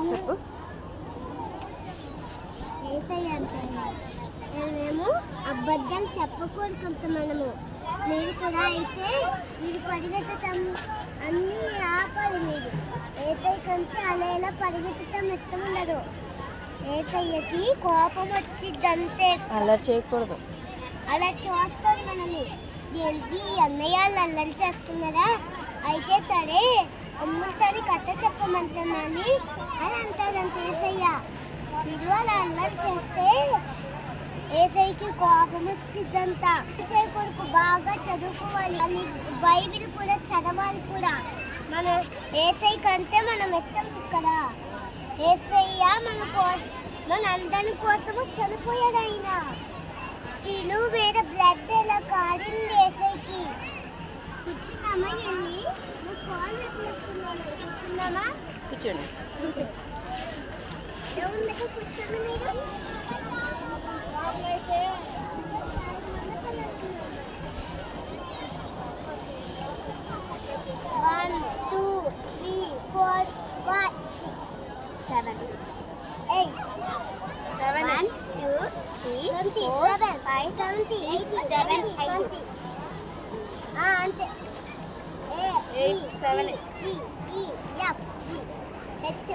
చెప్పు. మేము అబద్ధాలు చెప్పకూడదు. మీరు కూడా అయితే మీరు పరిగెత్తటం అన్నీ ఆపాలి. మీరు ఏసైకంటే అలా ఎలా పరిగెత్తటం ఇష్టం ఉండదు. ఏసయ్యకి కోపం వచ్చిందంతే. అలా చేయకూడదు. అలా చూస్తారు మనల్ని. ఏంటి అన్నయ్య అల్లరి చేస్తున్నారా? అయితే సరే అమ్ముతాని కథ చెప్పమంటున్నాని అని అంటారంత ఏసయ్య. మీరు అలా అల్లరి చేస్తే ఏసైకి కోపం వచ్చిందంట. ఏసై కొడుకు బాగా చదువుకోవాలి, బైబిల్ కూడా చదవాలి కూడా. మన ఏసై కంటే మనం ఇష్టం కదా. ఏసయ్య మన అందరి కోసము చనిపోయాడు. ఆయన వీళ్ళు మీద బ్లడ్ ఎలా కాడింది ఏసైకి. కూర్చున్నామా? వెళ్ళి కూర్చున్నామా? కూర్చోండి. కూర్చోండి మీరు. 1 2 3 4 5 6 7 8 7 1 2 3 4 5 7 8 20 అంతే. 8 7 E F H